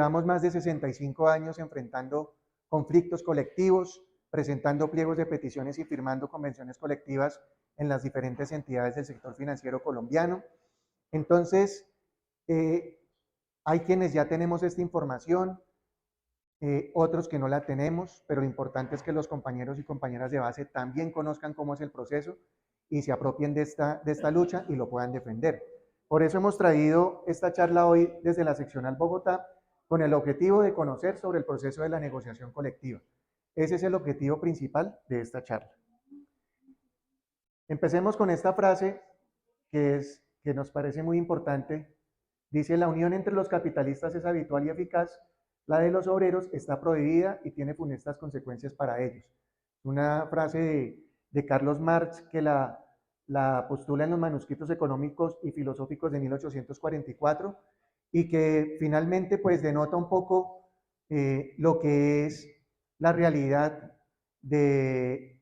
llevamos más de 65 años enfrentando conflictos colectivos, presentando pliegos de peticiones y firmando convenciones colectivas en las diferentes entidades del sector financiero colombiano. Entonces, hay quienes ya tenemos esta información, otros que no la tenemos, pero lo importante es que los compañeros y compañeras de base también conozcan cómo es el proceso y se apropien de esta lucha y lo puedan defender. Por eso hemos traído esta charla hoy desde la seccional Bogotá con el objetivo de conocer sobre el proceso de la negociación colectiva. Ese es el objetivo principal de esta charla. Empecemos con esta frase que nos parece muy importante. Dice: la unión entre los capitalistas es habitual y eficaz, la de los obreros está prohibida y tiene funestas consecuencias para ellos. Una frase de Carlos Marx que la postula en los manuscritos económicos y filosóficos de 1844 y que finalmente pues denota un poco lo que es la realidad de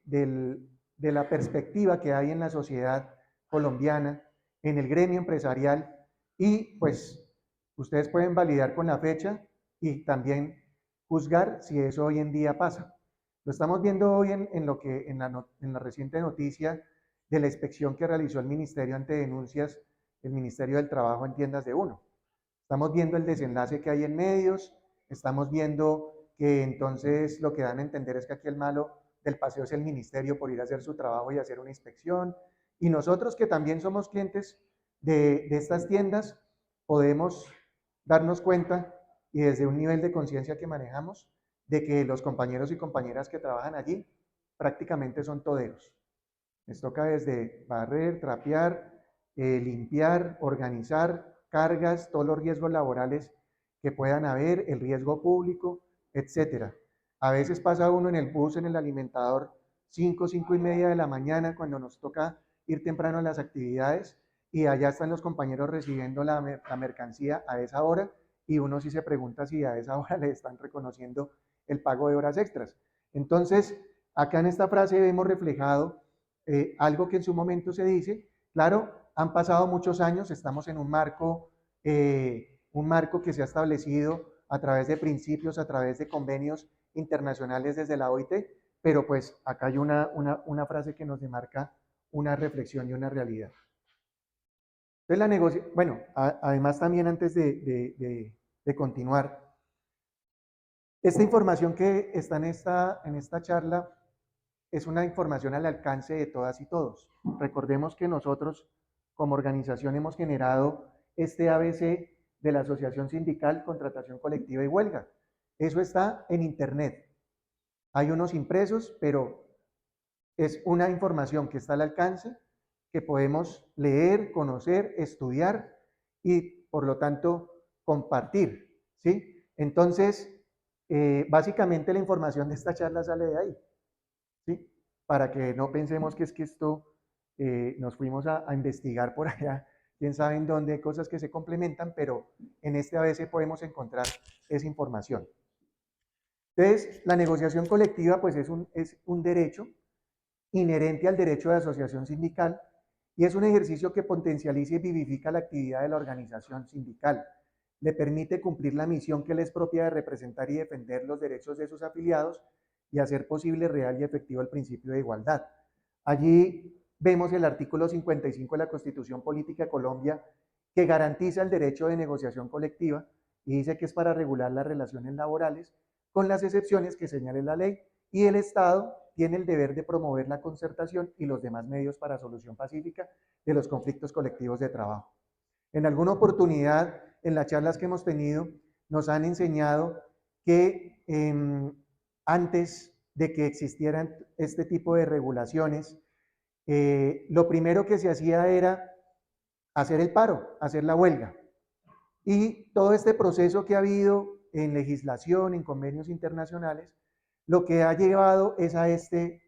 la perspectiva que hay en la sociedad colombiana, en el gremio empresarial, y pues ustedes pueden validar con la fecha y también juzgar si eso hoy en día pasa. Lo estamos viendo hoy en la reciente noticia de la inspección que realizó el Ministerio ante denuncias, el Ministerio del Trabajo en tiendas de uno. Estamos viendo el desenlace que hay en medios, estamos viendo que entonces lo que dan a entender es que aquí el malo del paseo es el ministerio por ir a hacer su trabajo y hacer una inspección. Y nosotros que también somos clientes de estas tiendas, podemos darnos cuenta y desde un nivel de conciencia que manejamos de que los compañeros y compañeras que trabajan allí prácticamente son toderos. Les toca desde barrer, trapear, limpiar, organizar cargas, todos los riesgos laborales que puedan haber, el riesgo público, etcétera. A veces pasa uno en el bus, en el alimentador, 5:30 de la mañana, cuando nos toca ir temprano a las actividades, y allá están los compañeros recibiendo la mercancía a esa hora, y uno sí se pregunta si a esa hora le están reconociendo el pago de horas extras. Entonces, acá en esta frase vemos reflejado algo que en su momento se dice. Claro, han pasado muchos años, estamos en un marco que se ha establecido a través de principios, a través de convenios internacionales desde la OIT, pero pues acá hay una frase que nos demarca una reflexión y una realidad. Entonces la negociación, bueno, además también antes de continuar, esta información que está en esta charla es una información al alcance de todas y todos. Recordemos que nosotros como organización hemos generado este ABC de la Asociación Sindical, Contratación Colectiva y Huelga. Eso está en internet. Hay unos impresos, pero es una información que está al alcance, que podemos leer, conocer, estudiar y por lo tanto compartir, ¿sí? Entonces, básicamente la información de esta charla sale de ahí, ¿sí? Para que no pensemos que es que esto nos fuimos a investigar por allá, quién sabe en dónde, cosas que se complementan, pero en este ABC podemos encontrar esa información. Entonces, la negociación colectiva pues es un derecho inherente al derecho de asociación sindical y es un ejercicio que potencializa y vivifica la actividad de la organización sindical. Le permite cumplir la misión que le es propia de representar y defender los derechos de sus afiliados y hacer posible real y efectivo el principio de igualdad. Allí vemos el artículo 55 de la Constitución Política de Colombia, que garantiza el derecho de negociación colectiva y dice que es para regular las relaciones laborales con las excepciones que señale la ley, y el Estado tiene el deber de promover la concertación y los demás medios para solución pacífica de los conflictos colectivos de trabajo. En alguna oportunidad, en las charlas que hemos tenido, nos han enseñado que antes de que existieran este tipo de regulaciones, lo primero que se hacía era hacer el paro, hacer la huelga. Y todo este proceso que ha habido en legislación, en convenios internacionales, lo que ha llevado es a este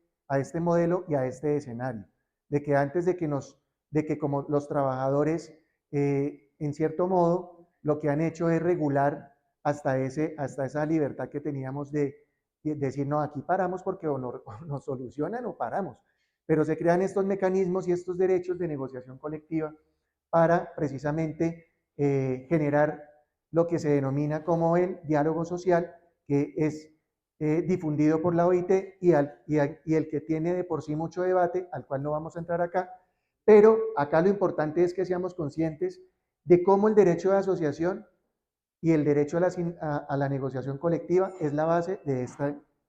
modelo y a este escenario, de que antes de que como los trabajadores, en cierto modo, lo que han hecho es regular hasta esa libertad que teníamos de decir, no, aquí paramos porque o nos solucionan o paramos, pero se crean estos mecanismos y estos derechos de negociación colectiva para precisamente generar lo que se denomina como el diálogo social, que es difundido por la OIT y el que tiene de por sí mucho debate, al cual no vamos a entrar acá, pero acá lo importante es que seamos conscientes de cómo el derecho de asociación y el derecho a la negociación colectiva es la base de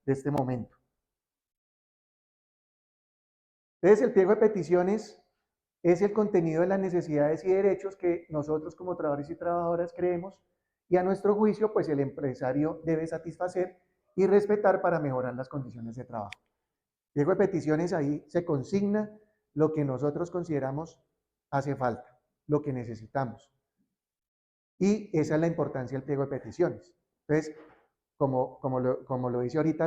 este momento. Entonces, el pliego de peticiones es el contenido de las necesidades y derechos que nosotros como trabajadores y trabajadoras creemos y a nuestro juicio, pues el empresario debe satisfacer y respetar para mejorar las condiciones de trabajo. Pliego de peticiones, ahí se consigna lo que nosotros consideramos hace falta, lo que necesitamos. Y esa es la importancia del pliego de peticiones. Entonces, como lo dice ahorita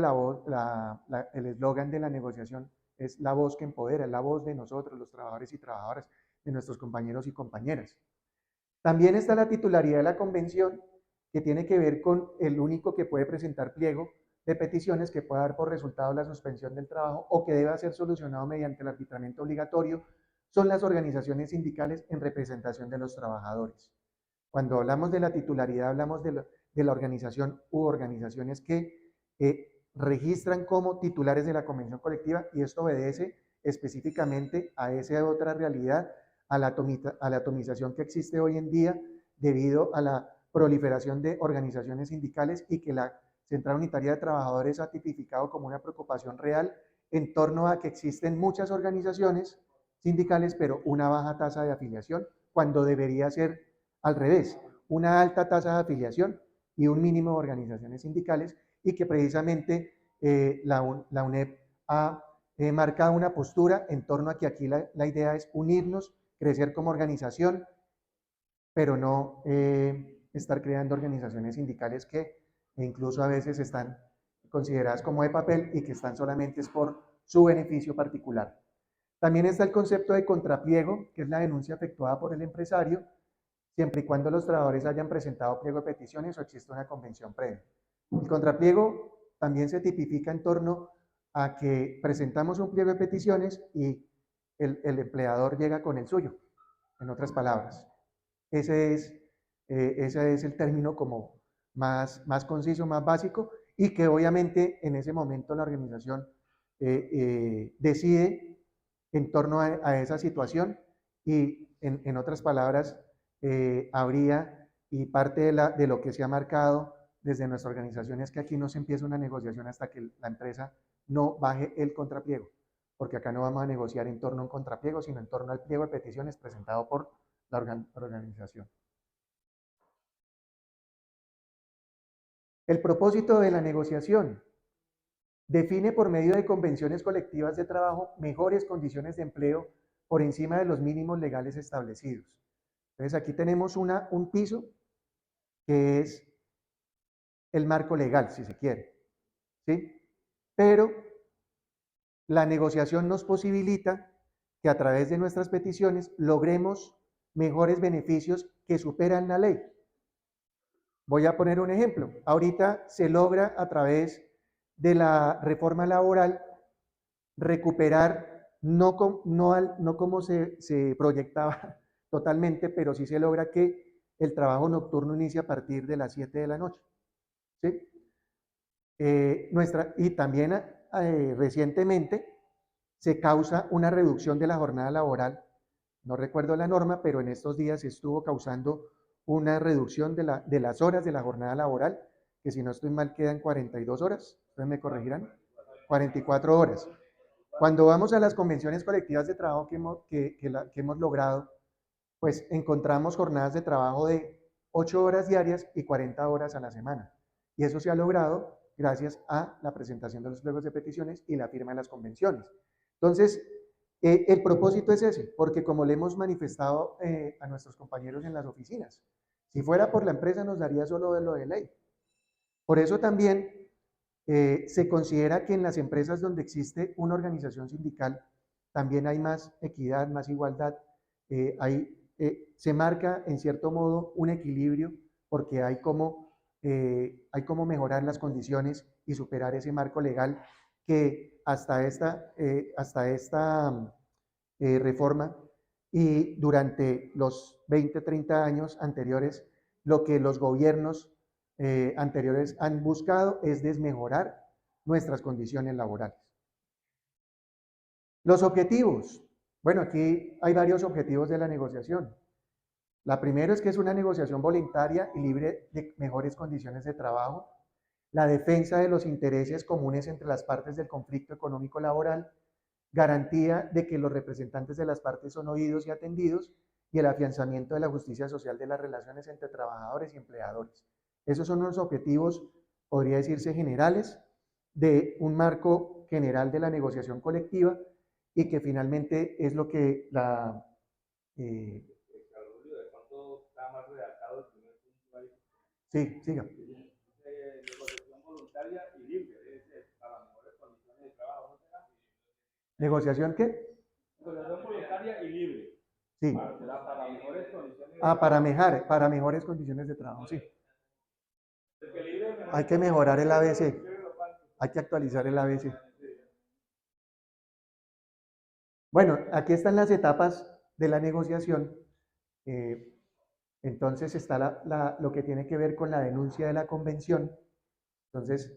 el eslogan de la negociación, es la voz que empodera, es la voz de nosotros, los trabajadores y trabajadoras, de nuestros compañeros y compañeras. También está la titularidad de la convención, que tiene que ver con el único que puede presentar pliego de peticiones que pueda dar por resultado la suspensión del trabajo o que deba ser solucionado mediante el arbitramiento obligatorio, son las organizaciones sindicales en representación de los trabajadores. Cuando hablamos de la titularidad, hablamos de la organización u organizaciones que registran como titulares de la convención colectiva, y esto obedece específicamente a esa otra realidad, a la atomización que existe hoy en día debido a la proliferación de organizaciones sindicales y que la Central Unitaria de Trabajadores ha tipificado como una preocupación real en torno a que existen muchas organizaciones sindicales, pero una baja tasa de afiliación, cuando debería ser al revés, una alta tasa de afiliación y un mínimo de organizaciones sindicales, y que precisamente la UNEP ha marcado una postura en torno a que aquí la idea es unirnos, crecer como organización, pero no estar creando organizaciones sindicales que incluso a veces están consideradas como de papel y que están solamente es por su beneficio particular. También está el concepto de contrapliego, que es la denuncia efectuada por el empresario, siempre y cuando los trabajadores hayan presentado pliego de peticiones o existe una convención previa. El contrapliego también se tipifica en torno a que presentamos un pliego de peticiones y el empleador llega con el suyo, en otras palabras. Ese es el término como más conciso, más básico, y que obviamente en ese momento la organización decide en torno a esa situación y en otras palabras habría, y parte de lo que se ha marcado desde nuestra organización es que aquí no se empieza una negociación hasta que la empresa no baje el contrapliego, porque acá no vamos a negociar en torno a un contrapliego, sino en torno al pliego de peticiones presentado por la organización. El propósito de la negociación define por medio de convenciones colectivas de trabajo mejores condiciones de empleo por encima de los mínimos legales establecidos. Entonces aquí tenemos un piso que es el marco legal, si se quiere, ¿sí? Pero la negociación nos posibilita que a través de nuestras peticiones logremos mejores beneficios que superan la ley. Voy a poner un ejemplo. Ahorita se logra a través de la reforma laboral recuperar, no como se proyectaba totalmente, pero sí se logra que el trabajo nocturno inicie a partir de las 7 de la noche. ¿Sí? Y también recientemente se causa una reducción de la jornada laboral. No recuerdo la norma, pero en estos días se estuvo causando una reducción de las horas de la jornada laboral, que si no estoy mal quedan 42 horas, ustedes me corregirán, 44 horas. Cuando vamos a las convenciones colectivas de trabajo que hemos logrado, pues encontramos jornadas de trabajo de 8 horas diarias y 40 horas a la semana. Y eso se ha logrado gracias a la presentación de los pliegos de peticiones y la firma de las convenciones. Entonces, el propósito es ese, porque como le hemos manifestado a nuestros compañeros en las oficinas, si fuera por la empresa nos daría solo de lo de ley. Por eso también se considera que en las empresas donde existe una organización sindical también hay más equidad, más igualdad, se marca en cierto modo un equilibrio porque hay como mejorar las condiciones y superar ese marco legal que hasta esta reforma y durante los 20, 30 años anteriores lo que los gobiernos anteriores han buscado es desmejorar nuestras condiciones laborales. Los objetivos. Bueno, aquí hay varios objetivos de la negociación. La primera es que es una negociación voluntaria y libre de mejores condiciones de trabajo, la defensa de los intereses comunes entre las partes del conflicto económico laboral, garantía de que los representantes de las partes son oídos y atendidos, y el afianzamiento de la justicia social de las relaciones entre trabajadores y empleadores. Esos son los objetivos, podría decirse, generales de un marco general de la negociación colectiva y que finalmente es lo que la... sí, siga. Negociación voluntaria y libre, para mejores condiciones de trabajo. ¿Negociación qué? Negociación voluntaria y libre. Sí. Para mejores condiciones de trabajo. Para mejores condiciones de trabajo, sí. Hay que mejorar el ABC. Hay que actualizar el ABC. Bueno, aquí están las etapas de la negociación. Entonces está lo que tiene que ver con la denuncia de la convención. Entonces,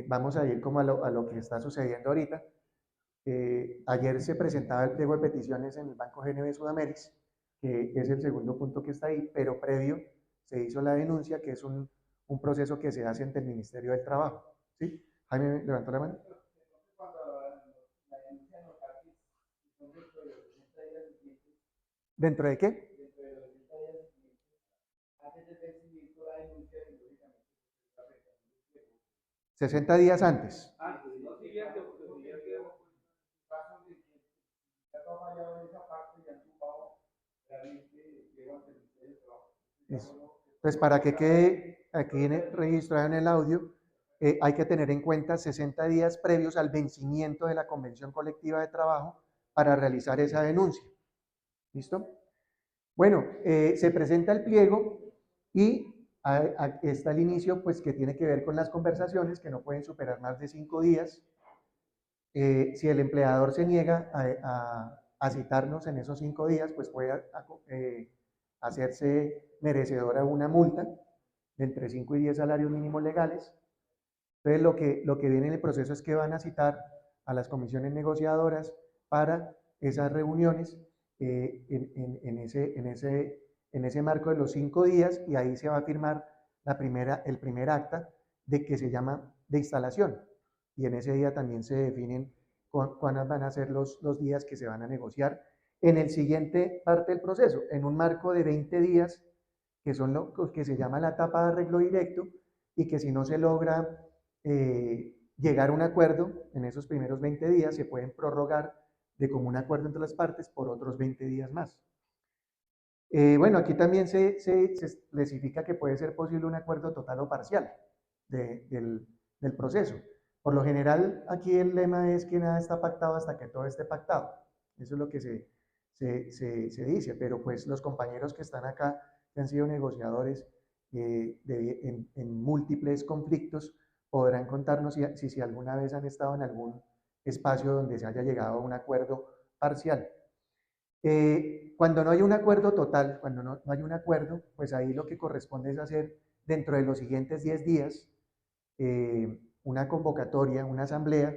vamos a ir como a lo que está sucediendo ahorita. Ayer se presentaba el pliego de peticiones en el Banco GNB Sudamericana, que es el segundo punto que está ahí, pero previo se hizo la denuncia, que es un proceso que se hace ante el Ministerio del Trabajo. ¿Sí? Jaime levantó la mano. ¿Dentro de qué? 60 días antes. Eso. Entonces, para que quede aquí registrado en el audio, hay que tener en cuenta 60 días previos al vencimiento de la Convención Colectiva de Trabajo para realizar esa denuncia. ¿Listo? Bueno, se presenta el pliego y está el inicio, pues que tiene que ver con las conversaciones, que no pueden superar más de 5 días. Si el empleador se niega a citarnos en esos 5 días, pues puede hacerse merecedor a una multa de entre 5 y 10 salarios mínimos legales. Entonces, lo que viene en el proceso es que van a citar a las comisiones negociadoras para esas reuniones en ese marco de los 5 días, y ahí se va a firmar el primer acta de que se llama de instalación. Y en ese día también se definen cuáles van a ser los días que se van a negociar en el siguiente parte del proceso, en un marco de 20 días, que son lo que se llama la etapa de arreglo directo, y que si no se logra llegar a un acuerdo en esos primeros 20 días, se pueden prorrogar de común acuerdo entre las partes por otros 20 días más. Bueno, aquí también se especifica que puede ser posible un acuerdo total o parcial del proceso. Por lo general, aquí el lema es que nada está pactado hasta que todo esté pactado. Eso es lo que se dice, pero pues los compañeros que están acá, que han sido negociadores en múltiples conflictos, podrán contarnos si alguna vez han estado en algún espacio donde se haya llegado a un acuerdo parcial. Cuando no hay un acuerdo total, cuando no hay un acuerdo, pues ahí lo que corresponde es hacer dentro de los siguientes 10 días una convocatoria, una asamblea,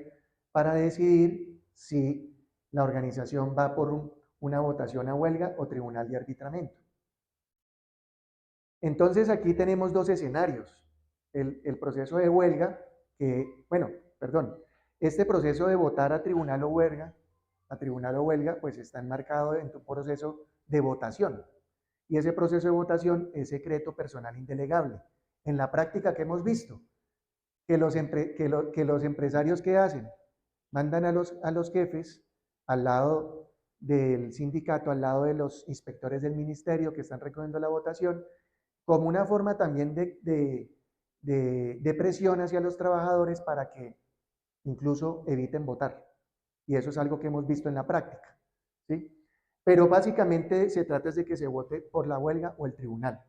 para decidir si la organización va por una votación a huelga o tribunal de arbitramiento. Entonces aquí tenemos dos escenarios. El proceso de huelga, este proceso de votar a tribunal o huelga, pues está enmarcado en tu proceso de votación. Y ese proceso de votación es secreto, personal, indelegable. En la práctica, ¿qué hemos visto? Que los empresarios, ¿qué hacen? Mandan a los jefes al lado del sindicato, al lado de los inspectores del ministerio que están recogiendo la votación, como una forma también de presión hacia los trabajadores para que incluso eviten votar. Y eso es algo que hemos visto en la práctica, ¿sí? Pero básicamente se trata de que se vote por la huelga o el tribunal.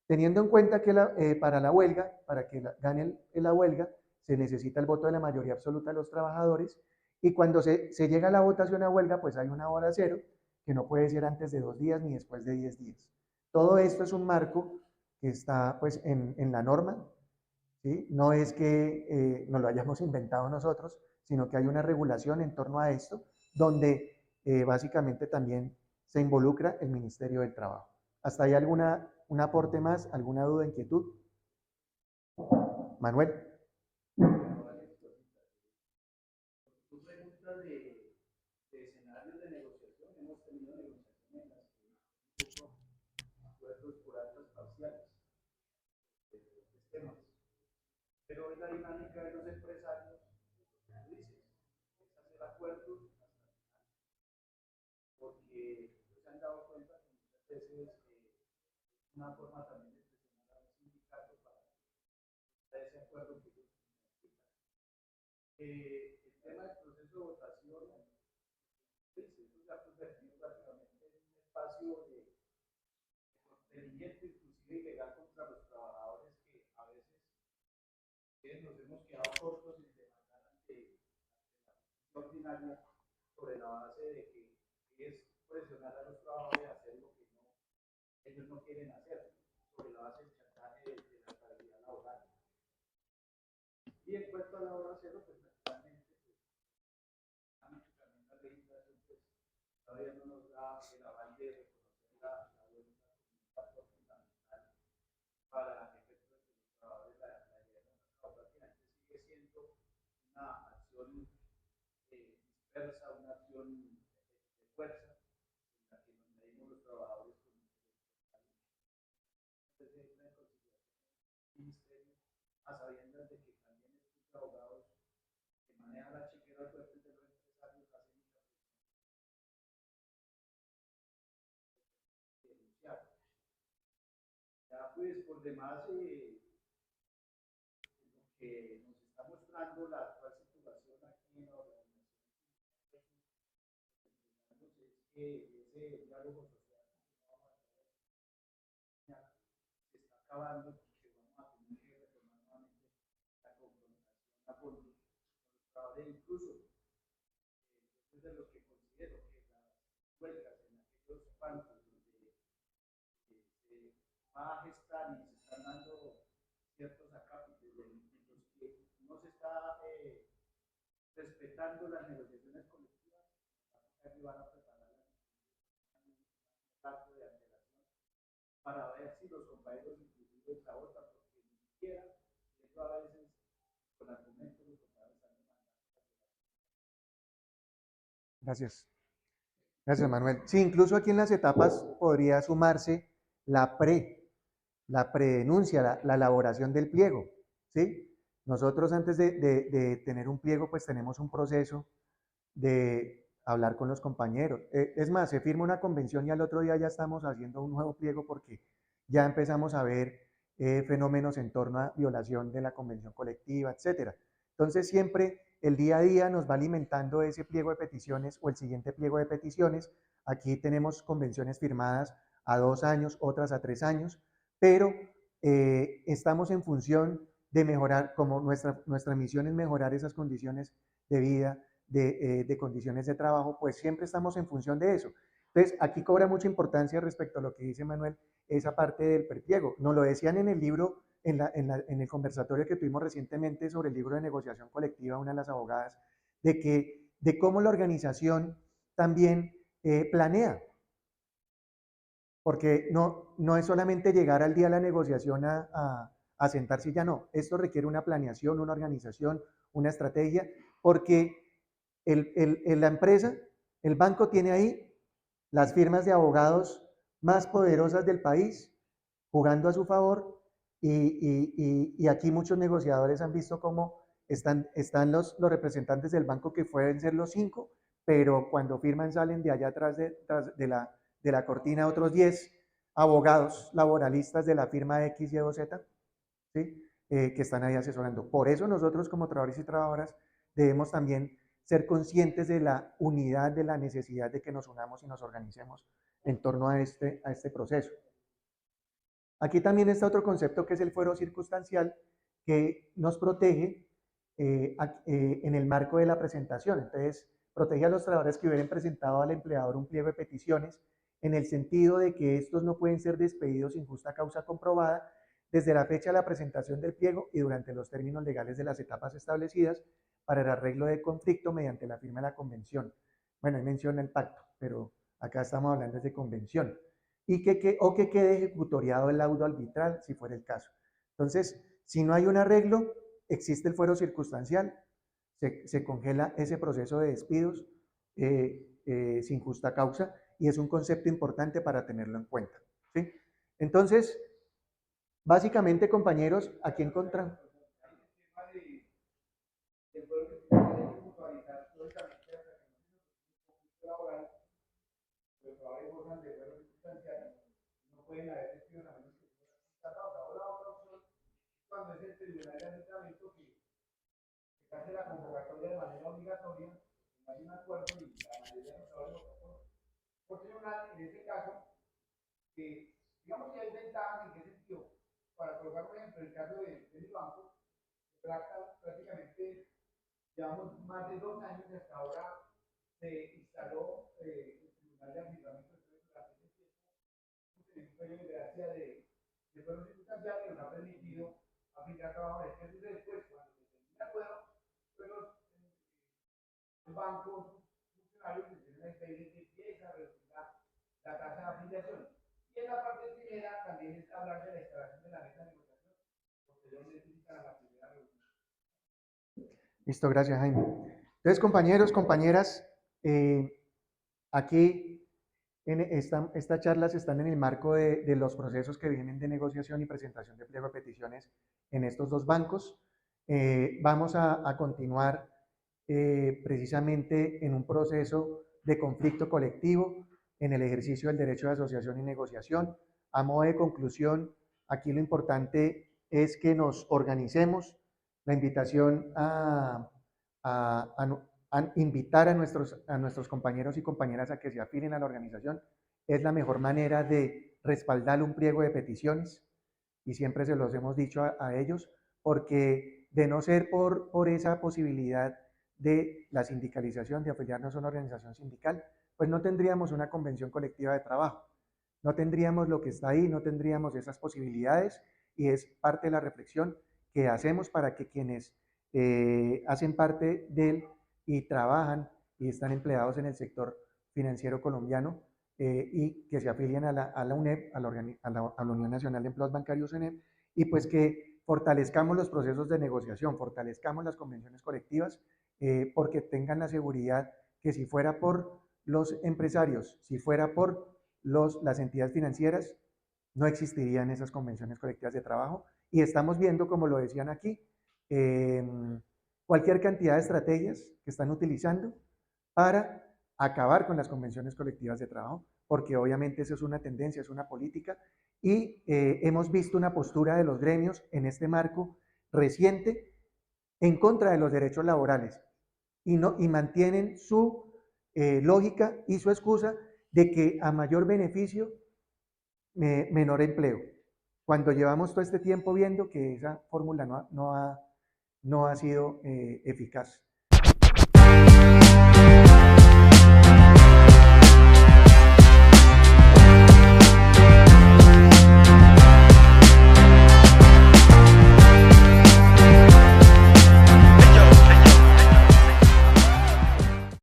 Teniendo en cuenta que para la huelga, para que gane la huelga, se necesita el voto de la mayoría absoluta de los trabajadores, y cuando se llega a la votación a huelga, pues hay una hora cero, que no puede ser antes de 2 días ni después de 10 días. Todo esto es un marco que está pues en la norma, ¿sí? No es que nos lo hayamos inventado nosotros, sino que hay una regulación en torno a esto, donde básicamente también se involucra el Ministerio del Trabajo. ¿Hasta ahí un aporte más, alguna duda, inquietud? Manuel. Tú preguntas de escenarios de negociación, hemos tenido negociaciones en las que hemos hecho acuerdos por actas parciales de diferentes temas. Pero hoy la dinámica de los empresarios, como tú dices, es hacer acuerdos hasta el final, porque ellos se han dado cuenta que muchas veces es una forma también de presionar a los sindicatos para hacer ese acuerdo que ellos necesitan. El tema del proceso de votación, pues, eso se ha convertido prácticamente en un espacio de procedimiento, inclusive ilegal, contra los trabajadores que a veces nos hemos quedado cortos en demandar ante la justicia ordinaria sobre la base de que es presionar a los trabajadores a hacer lo que no, ellos no quieren hacer, sobre la base del chantaje de la estabilidad laboral. Y en cuanto a la hora cero, pues naturalmente, pues, también la legislación, pues, todavía no nos da el aval de reconocer la voluntad como un factor fundamental para efectos de que los trabajadores la lleven a cabo. Prácticamente sigue siendo una acción dispersa, una acción de fuerza, en la que nos medimos los trabajadores con una consideración del ministerio, a sabiendas de que también estos abogados que manejan la chequera fuerte de los empresarios hacen mucha presión denunciar. Ya pues por demás lo que nos está mostrando la actual situación aquí en la organización es que ese diálogo social se está acabando porque vamos a tener que retomar nuevamente la confrontación con los trabajadores. Incluso yo soy de los que considero que las huelgas en aquellos bancos donde se va a gestar y se están dando ciertos acápites en los que no se está respetando las negociaciones colectivas, van a preparar un plazo de antelación para ver si los compañeros inclusive la votan, porque ni siquiera eso a veces con argumentos los compañeros están demandando. Gracias. Gracias, Manuel. Sí, incluso aquí en las etapas podría sumarse la la predenuncia, la elaboración del pliego, ¿sí? Nosotros antes de tener un pliego, pues tenemos un proceso de hablar con los compañeros. Es más, se firma una convención y al otro día ya estamos haciendo un nuevo pliego porque ya empezamos a ver fenómenos en torno a violación de la convención colectiva, etcétera. Entonces siempre el día a día nos va alimentando ese pliego de peticiones o el siguiente pliego de peticiones. Aquí tenemos convenciones firmadas a 2 años, otras a 3 años, pero estamos en función de mejorar, como nuestra misión es mejorar esas condiciones de vida, de condiciones de trabajo, pues siempre estamos en función de eso. Entonces, aquí cobra mucha importancia respecto a lo que dice Manuel, esa parte del prepliego. Nos lo decían en el libro, en el conversatorio que tuvimos recientemente sobre el libro de negociación colectiva, una de las abogadas, de cómo la organización también planea, porque no es solamente llegar al día de la negociación a sentarse y ya no. Esto requiere una planeación, una organización, una estrategia, porque la empresa, el banco tiene ahí las firmas de abogados más poderosas del país jugando a su favor y aquí muchos negociadores han visto cómo están los representantes del banco que pueden ser los 5, pero cuando firman salen de allá atrás de la cortina otros 10 abogados laboralistas de la firma X, Y o Z, ¿sí? Que están ahí asesorando. Por eso nosotros como trabajadores y trabajadoras debemos también ser conscientes de la unidad, de la necesidad de que nos unamos y nos organicemos en torno a este proceso. Aquí también está otro concepto que es el fuero circunstancial, que nos protege en el marco de la presentación. Entonces, protege a los trabajadores que hubieran presentado al empleador un pliego de peticiones en el sentido de que estos no pueden ser despedidos sin justa causa comprobada desde la fecha de la presentación del pliego y durante los términos legales de las etapas establecidas para el arreglo de conflicto mediante la firma de la convención. Bueno, ahí menciona el pacto, pero acá estamos hablando de convención. Y que quede ejecutoriado el laudo arbitral, si fuera el caso. Entonces, si no hay un arreglo, existe el fuero circunstancial, se congela ese proceso de despidos sin justa causa, y es un concepto importante para tenerlo en cuenta, ¿sí? Entonces, básicamente, compañeros, aquí encontramos... No pueden haber despidos a menos que sea tratado. Ahora, otra opción, cuando es el tribunal de arbitramiento que hace la convocatoria de manera obligatoria, no hay un acuerdo y la mayoría de los trabajadores votó por tribunal, en este caso, que digamos que hay ventajas en qué sentido. Para colocar, por ejemplo, el caso de mi banco, prácticamente llevamos más de 2 años y hasta ahora se instaló el tribunal de arbitramiento. Durante ese tiempo, tenemos un periodo de gracia de fueros circunstanciales que nos ha permitido aplicar trabajadores. ¿Qué sucede después? Cuando se termina el acuerdo, pues los bancos funcionarios empiezan a expedir que empieza a reducir la tasa de afiliación. Y en la parte primera también es hablar de la instalación de la mesa de negociación, posteriormente para la primera reunión. Listo, gracias, Jaime. Entonces, compañeros, compañeras, aquí estas charlas están en el marco de los procesos que vienen de negociación y presentación de pliego de peticiones en estos dos bancos. Vamos a continuar precisamente en un proceso de conflicto colectivo en el ejercicio del derecho de asociación y negociación. A modo de conclusión, aquí lo importante es que nos organicemos. La invitación a invitar a nuestros compañeros y compañeras a que se afilien a la organización es la mejor manera de respaldar un pliego de peticiones, y siempre se los hemos dicho a ellos, porque de no ser por esa posibilidad de la sindicalización, de afiliarnos a una organización sindical, pues no tendríamos una convención colectiva de trabajo, no tendríamos lo que está ahí, no tendríamos esas posibilidades, y es parte de la reflexión que hacemos para que quienes hacen parte del y trabajan y están empleados en el sector financiero colombiano y que se afilien a la UNEP, a la Unión Nacional de Empleados Bancarios, UNEP, y pues que fortalezcamos los procesos de negociación, fortalezcamos las convenciones colectivas, porque tengan la seguridad que si fuera por los empresarios, si fuera por las entidades financieras, no existirían esas convenciones colectivas de trabajo. Y estamos viendo, como lo decían aquí, cualquier cantidad de estrategias que están utilizando para acabar con las convenciones colectivas de trabajo, porque obviamente eso es una tendencia, es una política, y hemos visto una postura de los gremios en este marco reciente en contra de los derechos laborales, y mantienen su lógica y su excusa de que a mayor beneficio, menor empleo, cuando llevamos todo este tiempo viendo que esa fórmula no ha sido eficaz.